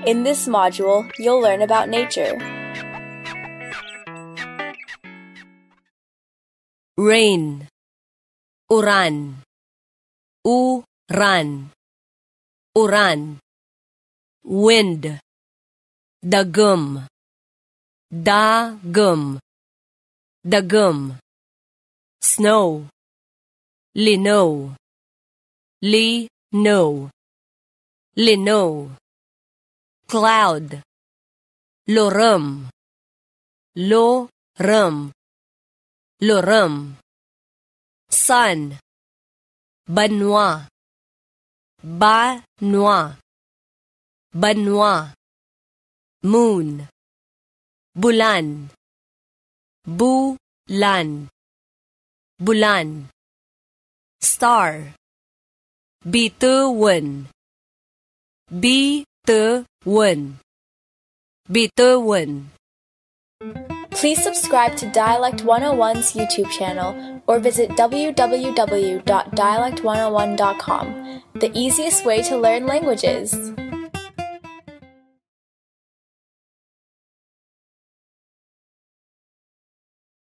In this module, you'll learn about nature. Rain, uran, uran, uran. Wind, dagum, dagum, dagum. Snow, lino, lino, lino. Cloud, lorum, lorum, lorum. Sun, banwa, banwa, banwa. Moon, bulan, bulan, bulan. Star, bituin, bituin, bituin. Please subscribe to Dialect 101's YouTube channel or visit www.dialect101.com, the easiest way to learn languages.